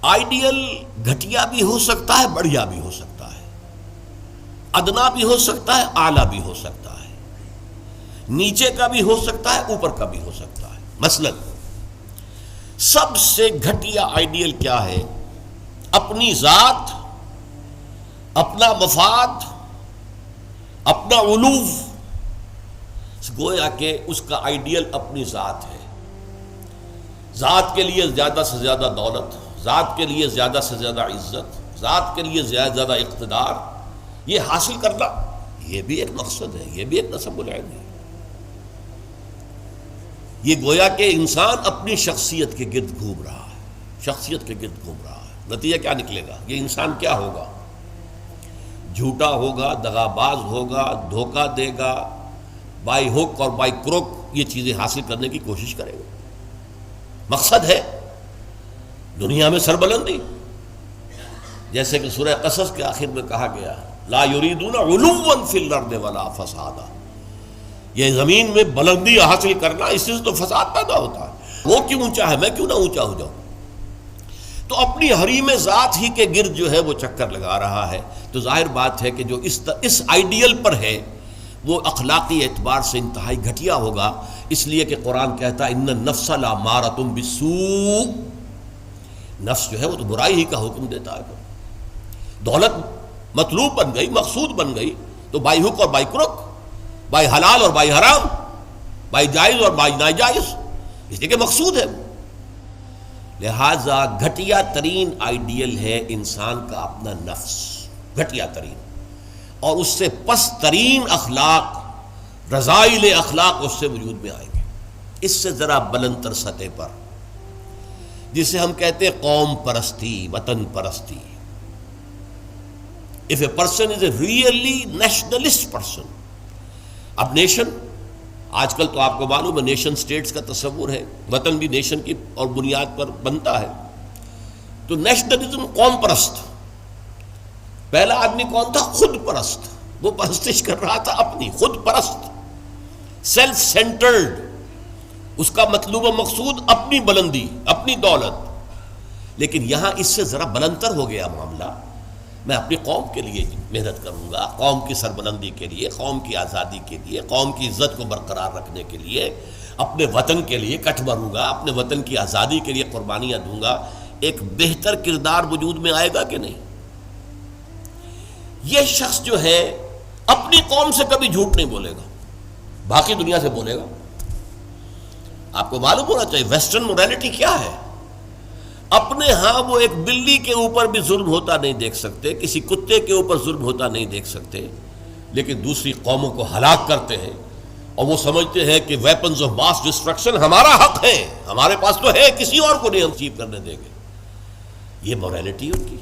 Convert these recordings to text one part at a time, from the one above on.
Ideal گھٹیا بھی ہو سکتا ہے، بڑھیا بھی ہو سکتا ہے، ادنا بھی ہو سکتا ہے، اعلیٰ بھی ہو سکتا ہے، نیچے کا بھی ہو سکتا ہے، اوپر کا بھی ہو سکتا ہے۔ مثلا سب سے گھٹیا آئیڈیل کیا ہے؟ اپنی ذات، اپنا مفاد، اپنا علو، گویا کہ اس کا آئیڈیل اپنی ذات ہے۔ ذات کے لیے زیادہ سے زیادہ دولت، ذات کے لیے زیادہ سے زیادہ عزت، ذات کے لیے زیادہ اقتدار، یہ حاصل کرنا، یہ بھی ایک مقصد ہے، یہ بھی ایک نصب العین ہے۔ یہ گویا کہ انسان اپنی شخصیت کے گرد گھوم رہا ہے، شخصیت کے گرد گھوم رہا ہے۔ نتیجہ کیا نکلے گا؟ یہ انسان کیا ہوگا؟ جھوٹا ہوگا، دغا باز ہوگا، دھوکہ دے گا، بائی ہک اور بائی کروک یہ چیزیں حاصل کرنے کی کوشش کرے گا۔ مقصد ہے دنیا میں سربلندی، جیسے کہ سورہ قصص کے آخر میں کہا گیا لا یریدون علوا فی الارض ولا فسادا، یہ زمین میں بلندی حاصل کرنا، اس سے تو فساد پیدا ہوتا ہے۔ وہ کیوں اونچا ہے، میں کیوں نہ اونچا ہو جاؤں؟ تو اپنی حریم ذات ہی کے گرد جو ہے وہ چکر لگا رہا ہے۔ تو ظاہر بات ہے کہ جو اس آئیڈیل پر ہے وہ اخلاقی اعتبار سے انتہائی گھٹیا ہوگا، اس لیے کہ قرآن کہتا ہے ان النفس لامارۃ بالسوء، نفس جو ہے وہ تو برائی ہی کا حکم دیتا ہے۔ دولت مطلوب بن گئی، مقصود بن گئی، تو بائی ہک اور بائی کروک، بائی حلال اور بائی حرام، بائی جائز اور بائی ناجائز، اس لیے کہ مقصود ہے۔ لہذا گھٹیا ترین آئیڈیل ہے انسان کا اپنا نفس، گھٹیا ترین، اور اس سے پست ترین اخلاق، رذائل اخلاق اس سے وجود میں آئیں گے۔ اس سے ذرا بلند تر سطح پر، جسے ہم کہتے ہیں قوم پرستی، وطن پرستی۔ If a person is a really nationalist person، اب نیشن، آج کل تو آپ کو معلوم ہے نیشن سٹیٹس کا تصور ہے، وطن بھی نیشن کی اور بنیاد پر بنتا ہے۔ تو نیشنلزم قوم پرست، پہلا آدمی کون تھا؟ خود پرست، وہ پرستش کر رہا تھا اپنی، خود پرست، سیلف سینٹرڈ، اس کا مطلوب و مقصود اپنی بلندی، اپنی دولت۔ لیکن یہاں اس سے ذرا بلندتر ہو گیا معاملہ، میں اپنی قوم کے لیے محنت کروں گا، قوم کی سربلندی کے لیے، قوم کی آزادی کے لیے، قوم کی عزت کو برقرار رکھنے کے لیے، اپنے وطن کے لیے کٹ بھروں گا، اپنے وطن کی آزادی کے لیے قربانیاں دوں گا۔ ایک بہتر کردار وجود میں آئے گا کہ نہیں؟ یہ شخص جو ہے اپنی قوم سے کبھی جھوٹ نہیں بولے گا، باقی دنیا سے بولے گا۔ آپ کو معلوم ہونا چاہیے ویسٹرن مورالٹی کیا ہے۔ اپنے ہاں وہ ایک بلی کے اوپر بھی ظلم ہوتا نہیں دیکھ سکتے، کسی کتے کے اوپر ظلم ہوتا نہیں دیکھ سکتے، لیکن دوسری قوموں کو ہلاک کرتے ہیں، اور وہ سمجھتے ہیں کہ ویپنز آف ماس ڈسٹرکشن ہمارا حق ہے، ہمارے پاس تو ہے، کسی اور کو نہیں ہم اچیو کرنے دیں گے۔ یہ مورالٹی ان کی،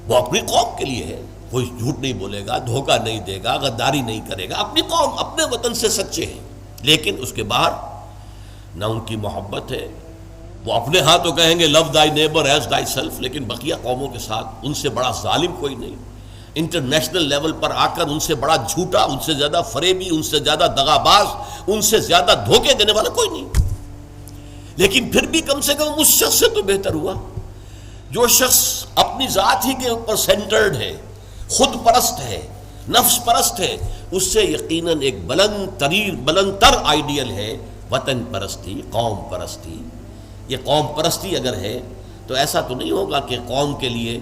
وہ اپنی قوم کے لیے ہے، کوئی جھوٹ نہیں بولے گا، دھوکہ نہیں دے گا، غداری نہیں کرے گا، اپنی قوم، اپنے وطن سے سچے ہیں۔ لیکن اس کے باہر نہ ان کی محبت ہے، وہ اپنے ہاں تو کہیں گے لو دائی نیبر ایز دائی سیلف، لیکن بقیہ قوموں کے ساتھ ان سے بڑا ظالم کوئی نہیں، انٹرنیشنل لیول پر آ کر ان سے بڑا جھوٹا، ان سے زیادہ فریبی، ان سے زیادہ دغا باز، ان سے زیادہ دھوکے دینے والا کوئی نہیں۔ لیکن پھر بھی کم سے کم اس شخص سے تو بہتر ہوا جو شخص اپنی ذات ہی کے اوپر سینٹرڈ ہے، خود پرست ہے، نفس پرست ہے۔ اس سے یقیناً ایک بلند تر آئیڈیل ہے وطن پرستی، قوم پرستی۔ یہ قوم پرستی اگر ہے تو ایسا تو نہیں ہوگا کہ قوم کے لیے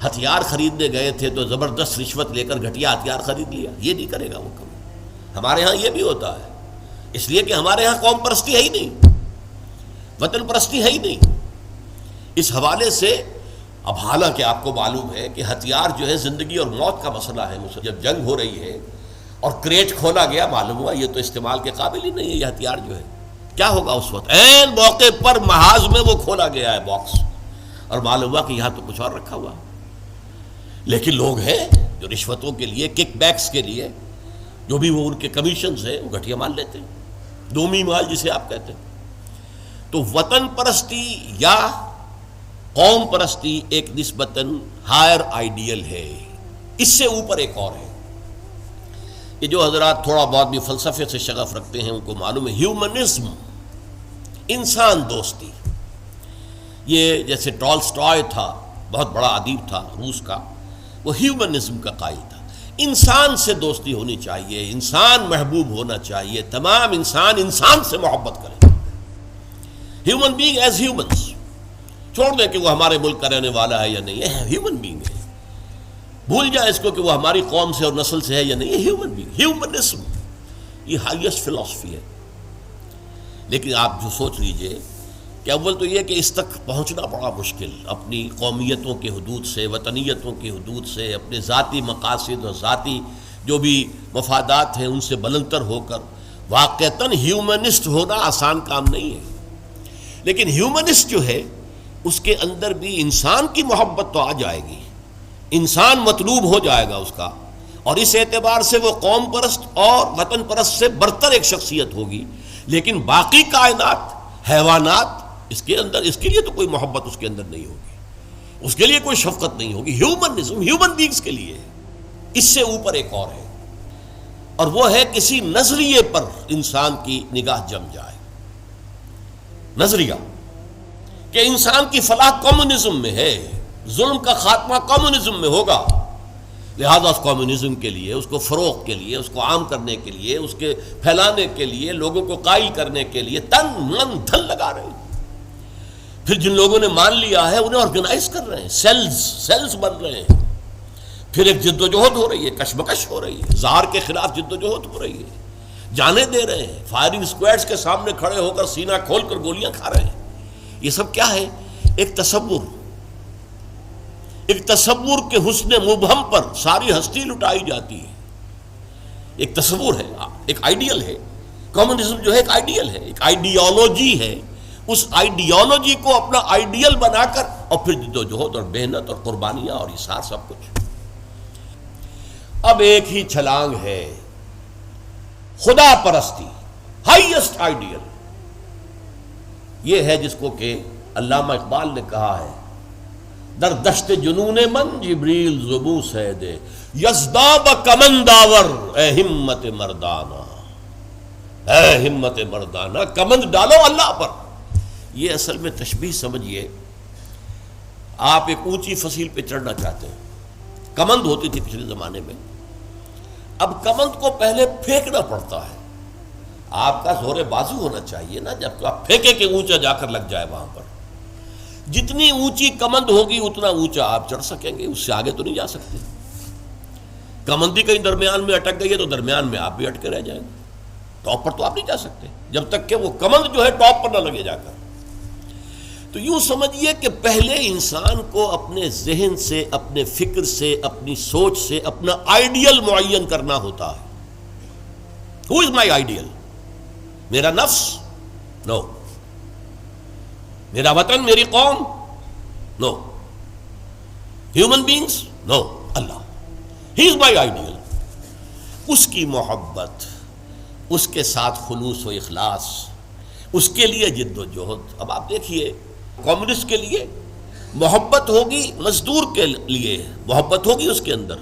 ہتھیار خریدنے گئے تھے تو زبردست رشوت لے کر گھٹیا ہتھیار خرید لیا، یہ نہیں کرے گا وہ کبھی۔ ہمارے ہاں یہ بھی ہوتا ہے، اس لیے کہ ہمارے ہاں قوم پرستی ہے ہی نہیں، وطن پرستی ہے ہی نہیں۔ اس حوالے سے اب حالانکہ آپ کو معلوم ہے کہ ہتھیار جو ہے زندگی اور موت کا مسئلہ ہے، جب جنگ ہو رہی ہے اور کریٹ کھولا گیا، معلوم ہوا یہ تو استعمال کے قابل ہی نہیں ہے یہ ہتھیار جو ہے، کیا ہوگا اس وقت؟ عین موقع پر محاذ میں وہ کھولا گیا ہے باکس، اور معلوم ہوا کہ یہاں تو کچھ اور رکھا ہوا۔ لیکن لوگ ہیں جو رشوتوں کے لیے، کک بیکس کے لیے، جو بھی وہ ان کے کمیشنز ہیں، وہ گھٹیا مال لیتے ہیں، دومی مال جسے آپ کہتے ہیں۔ تو وطن پرستی یا قوم پرستی ایک نسبتاً ہائر آئیڈیل ہے، اس سے اوپر ایک اور ہے۔ یہ جو حضرات تھوڑا بہت بھی فلسفے سے شغف رکھتے ہیں ان کو معلوم ہے، ہیومنزم، انسان دوستی، یہ جیسے ٹالسٹائے تھا، بہت بڑا ادیب تھا روس کا، وہ ہیومنزم کا قائل تھا، انسان سے دوستی ہونی چاہیے، انسان محبوب ہونا چاہیے، تمام انسان سے محبت کریں، ہیومن بینگ ایز ہیومنس، چھوڑ دیں کہ وہ ہمارے ملک کا رہنے والا ہے یا نہیں ہے، ہیومن بینگ ہے، بھول جائیں اس کو کہ وہ ہماری قوم سے اور نسل سے ہے یا نہیں ہے، ہیومن بینگ، ہیومنزم یہ ہائیسٹ فلسفی ہے۔ لیکن آپ جو سوچ لیجئے کہ اول تو یہ کہ اس تک پہنچنا بڑا مشکل، اپنی قومیتوں کے حدود سے، وطنیتوں کی حدود سے، اپنے ذاتی مقاصد اور ذاتی جو بھی مفادات ہیں ان سے بلندتر ہو کر واقعتاً ہیومنسٹ ہونا آسان کام نہیں ہے۔ لیکن ہیومنسٹ جو ہے اس کے اندر بھی انسان کی محبت تو آ جائے گی، انسان مطلوب ہو جائے گا اس کا، اور اس اعتبار سے وہ قوم پرست اور وطن پرست سے برتر ایک شخصیت ہوگی۔ لیکن باقی کائنات، حیوانات، اس کے اندر اس کے لیے تو کوئی محبت اس کے اندر نہیں ہوگی، اس کے لیے کوئی شفقت نہیں ہوگی۔ ہیومنزم ہیومن بینگز کے لیے ہے، اس سے اوپر ایک اور ہے، اور وہ ہے کسی نظریے پر انسان کی نگاہ جم جائے، نظریہ کہ انسان کی فلاح کمیونزم میں ہے، ظلم کا خاتمہ کمیونزم میں ہوگا، لہذا اس کمیونزم کے لیے، اس کو فروغ کے لیے، اس کو عام کرنے کے لیے، اس کے پھیلانے کے لیے، لوگوں کو قائل کرنے کے لیے تن من دھن لگا رہے ہیں۔ پھر جن لوگوں نے مان لیا ہے انہیں آرگنائز کر رہے ہیں، سیلز بن رہے ہیں، پھر ایک جد و جہد ہو رہی ہے، کشمکش ہو رہی ہے، زہر کے خلاف جد و جہد ہو رہی ہے، جانے دے رہے ہیں، فائرنگ اسکواڈز کے سامنے کھڑے ہو کر سینہ کھول کر گولیاں کھا رہے ہیں۔ یہ سب کیا ہے؟ ایک تصور کے حسن مبہم پر ساری ہستی لٹائی جاتی ہے، ایک تصور ہے، ایک آئیڈیل ہے، کمیونزم جو ہے ایک آئیڈیل ہے، ایک آئیڈیالوجی ہے، اس آئیڈیالوجی کو اپنا آئیڈیل بنا کر اور پھر جد و جہد اور محنت اور قربانیاں اور ایثار سب کچھ۔ اب ایک ہی چھلانگ ہے، خدا پرستی، ہائیسٹ آئیڈیل، یہ ہے جس کو کہ علامہ اقبال نے کہا ہے، در دشت جنون من جبریل زبوں سے دے یزداب کمنداور، اے ہمت مردانہ، اے ہمت مردانہ، کمند ڈالو اللہ پر۔ یہ اصل میں تشبیہ سمجھیے، آپ ایک اونچی فصیل پہ چڑھنا چاہتے ہیں، کمند ہوتی تھی پچھلے زمانے میں، اب کمند کو پہلے پھینکنا پڑتا ہے، آپ کا زور بازو ہونا چاہیے نا، جب تو آپ پھینکے کہ اونچا جا کر لگ جائے وہاں پر، جتنی اونچی کمند ہوگی اتنا اونچا آپ چڑھ سکیں گے، اس سے آگے تو نہیں جا سکتے۔ کمندی کہیں درمیان میں اٹک گئی ہے تو درمیان میں آپ بھی اٹکے رہ جائیں گے، ٹاپ پر تو آپ نہیں جا سکتے جب تک کہ وہ کمند جو ہے ٹاپ پر نہ لگے جا کر۔ تو یوں سمجھیے کہ پہلے انسان کو اپنے ذہن سے، اپنے فکر سے، اپنی سوچ سے اپنا آئیڈیل معین کرنا ہوتا ہے۔ Who is my ideal? میرا نفس؟ نو۔ میرا وطن، میری قوم؟ No. Human beings? No. Allah, he is my ideal. اس کی محبت، اس کے ساتھ خلوص و اخلاص، اس کے لیے جد و جہد۔ اب آپ دیکھیے، کمیونسٹ کے لیے محبت ہوگی، مزدور کے لیے محبت ہوگی اس کے اندر،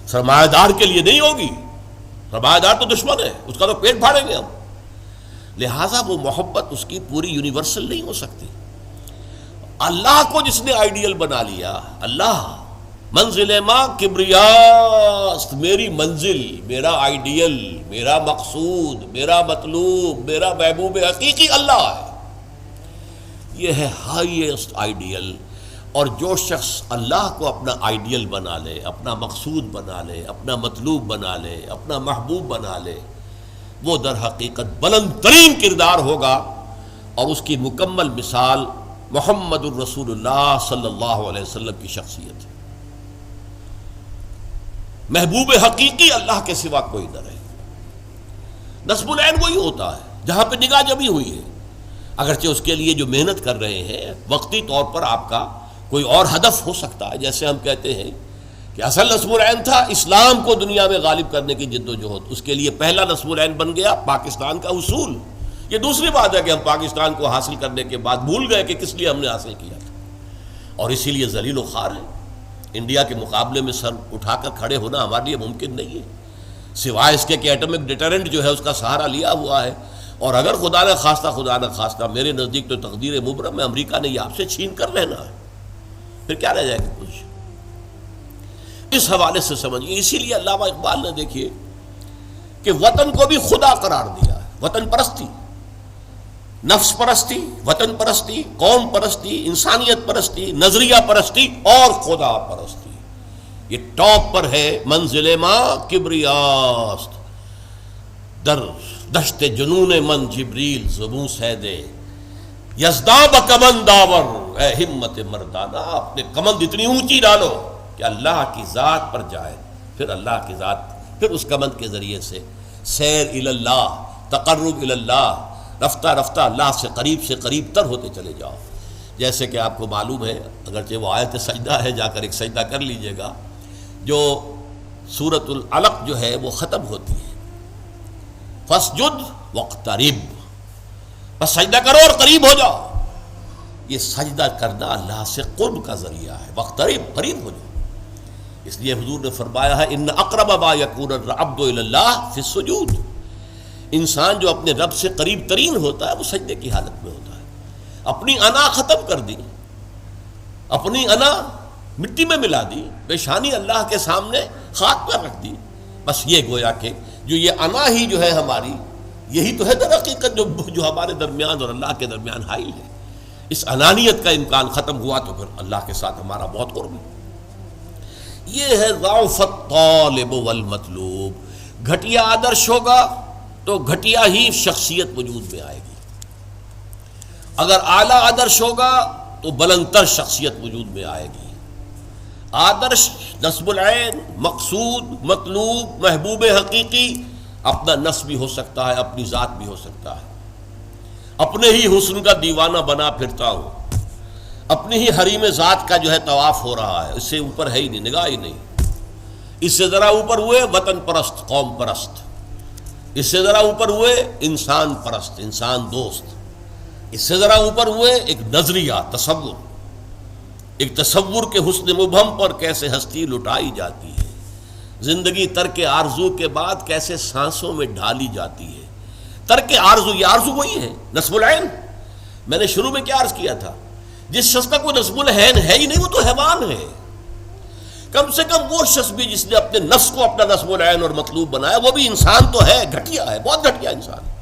سرمایہ دار کے لیے نہیں ہوگی۔ سرمایہ دار تو دشمن ہے، اس کا تو پیٹ پھاڑیں گے ہم، لہٰذا وہ محبت اس کی پوری یونیورسل نہیں ہو سکتی۔ اللہ کو جس نے آئیڈیل بنا لیا، اللہ منزل ماں کبریاست، میری منزل، میرا آئیڈیل، میرا مقصود، میرا مطلوب، میرا محبوب حقیقی اللہ ہے، یہ ہے ہائیسٹ آئیڈیل۔ اور جو شخص اللہ کو اپنا آئیڈیل بنا لے، اپنا مقصود بنا لے، اپنا مطلوب بنا لے، اپنا محبوب بنا لے، وہ در حقیقت بلند ترین کردار ہوگا، اور اس کی مکمل مثال محمد الرسول اللہ صلی اللہ علیہ وسلم کی شخصیت ہے۔ محبوب حقیقی اللہ کے سوا کوئی نہ رہے۔ نصب العین وہی ہوتا ہے جہاں پہ نگاہ جمی ہوئی ہے، اگرچہ اس کے لیے جو محنت کر رہے ہیں وقتی طور پر آپ کا کوئی اور ہدف ہو سکتا ہے، جیسے ہم کہتے ہیں کہ اصل نصب العین تھا اسلام کو دنیا میں غالب کرنے کی جد و جہد، اس کے لیے پہلا نصب العین بن گیا پاکستان کا حصول۔ یہ دوسری بات ہے کہ ہم پاکستان کو حاصل کرنے کے بعد بھول گئے کہ کس لیے ہم نے حاصل کیا تھا، اور اسی لیے ذلیل و خوار ہے۔ انڈیا کے مقابلے میں سر اٹھا کر کھڑے ہونا ہمارے لیے ممکن نہیں ہے، سوائے اس کے کہ ایٹمک ڈیٹرنٹ جو ہے اس کا سہارا لیا ہوا ہے، اور اگر خدا نہ خواستہ میرے نزدیک تو تقدیر مبرم ہے، امریکہ نے یہ آپ سے چھین کر لینا ہے، پھر کیا رہ جائے گا کچھ؟ اس حوالے سے سمجھیے، اسی لیے علامہ اقبال نے دیکھیے کہ وطن کو بھی خدا قرار دیا ہے۔ وطن پرستی، نفس پرستی، وطن پرستی، قوم پرستی، انسانیت پرستی، نظریہ پرستی اور خدا پرستی، یہ ٹاپ پر ہے۔ منزل ماں کبریاست در دشت جنون من جبریل زبوں سیدے یزداب کمند داور، اے ہمت مردانہ اپنے کمند اتنی اونچی ڈالو کہ اللہ کی ذات پر جائے، پھر اللہ کی ذات، پھر اس کمند کے ذریعے سے سیر اللہ، تقرب اللہ، رفتہ رفتہ اللہ سے قریب تر ہوتے چلے جاؤ۔ جیسے کہ آپ کو معلوم ہے، اگرچہ وہ آیت سجدہ ہے، جا کر ایک سجدہ کر لیجئے گا، جو سورۃ العلق جو ہے وہ ختم ہوتی ہے فَاسْجُدْ وَاقْتَرِبْ، بس سجدہ کرو اور قریب ہو جاؤ۔ یہ سجدہ کرنا اللہ سے قرب کا ذریعہ ہے، وَاقْتَرِبْ، قریب ہو جاؤ۔ اس لیے حضور نے فرمایا ہے ان اقرب ما یکون العبد الی اللہ فی السجود، انسان جو اپنے رب سے قریب ترین ہوتا ہے وہ سجدے کی حالت میں ہوتا ہے۔ اپنی انا ختم کر دی، اپنی انا مٹی میں ملا دی، پیشانی اللہ کے سامنے خاک پر رکھ دی، بس یہ گویا کہ جو یہ انا ہی جو ہے ہماری، یہی تو ہے در حقیقت جو ہمارے درمیان اور اللہ کے درمیان حائل ہے۔ اس انانیت کا امکان ختم ہوا تو پھر اللہ کے ساتھ ہمارا بہت قرب ہے۔ یہ ہے ضعف الطالب والمطلوب۔ گھٹیا آدرش ہوگا تو گھٹیا ہی شخصیت وجود میں آئے گی، اگر اعلیٰ آدرش ہوگا تو بلندتر شخصیت وجود میں آئے گی۔ آدرش نصب العین، مقصود، مطلوب، محبوب حقیقی اپنا نصب بھی ہو سکتا ہے، اپنی ذات بھی ہو سکتا ہے۔ اپنے ہی حسن کا دیوانہ بنا پھرتا ہوں، اپنی ہی حریم ذات کا جو ہے طواف ہو رہا ہے، اس سے اوپر ہے ہی نہیں، نگاہ ہی نہیں۔ اس سے ذرا اوپر ہوئے وطن پرست، قوم پرست، اس سے ذرا اوپر ہوئے انسان پرست، انسان دوست، اس سے ذرا اوپر ہوئے ایک نظریہ، تصور، ایک تصور کے حسن مبہم پر کیسے ہستی لٹائی جاتی ہے، زندگی ترک آرزو کے بعد کیسے سانسوں میں ڈھالی جاتی ہے۔ ترک آرزو، یہ آرزو وہی ہے نصب العین۔ میں نے شروع میں کیا عرض کیا تھا، جس شخص کا کوئی نصب العین ہے ہی نہیں وہ تو حیوان ہے۔ کم سے کم وہ شخص بھی جس نے اپنے نفس کو اپنا نصب العین اور مطلوب بنایا، وہ بھی انسان تو ہے، گھٹیا ہے، بہت گھٹیا انسان ہے،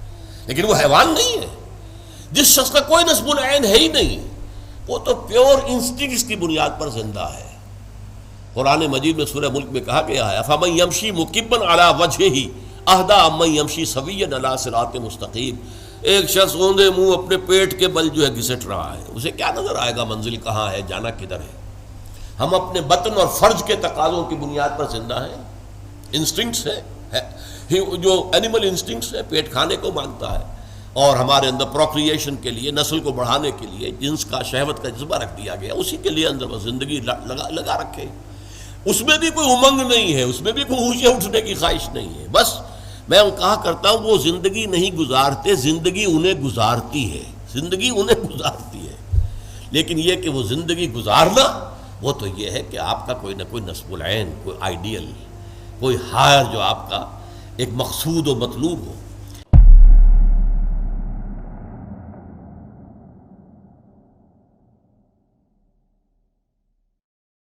لیکن وہ حیوان نہیں ہے۔ جس شخص کا کوئی نصب العین ہے ہی نہیں، وہ تو پیور انسٹنکٹس کی بنیاد پر زندہ ہے۔ قرآن مجید میں سورہ ملک میں کہا گیا ہے افمن یمشی مکبا علی وجہہ اہدی امن یمشی سویا علی صراط مستقیم۔ ایک شخص اوندے منہ اپنے پیٹ کے بل جو ہے گھسٹ رہا ہے، اسے کیا نظر آئے گا منزل کہاں ہے، جانا کدھر ہے؟ ہم اپنے بطن اور فرج کے تقاضوں کی بنیاد پر زندہ ہیں، انسٹنکٹس ہے، جو اینیمل انسٹنکٹس ہے، پیٹ کھانے کو مانگتا ہے، اور ہمارے اندر پروکریشن کے لیے، نسل کو بڑھانے کے لیے جنس کا، شہوت کا جذبہ رکھ دیا گیا، اسی کے لیے اندر زندگی لگا رکھے۔ اس میں بھی کوئی امنگ نہیں ہے، اس میں بھی کوئی اونچے اٹھنے کی خواہش نہیں ہے۔ بس میں کہا کرتا ہوں وہ زندگی نہیں گزارتے، زندگی انہیں گزارتی ہے، زندگی انہیں گزارتی ہے۔ لیکن یہ کہ وہ زندگی گزارنا، وہ تو یہ ہے کہ آپ کا کوئی نہ کوئی نصب العین، کوئی آئیڈیل، کوئی ہائر جو آپ کا ایک مقصود و مطلوب ہو۔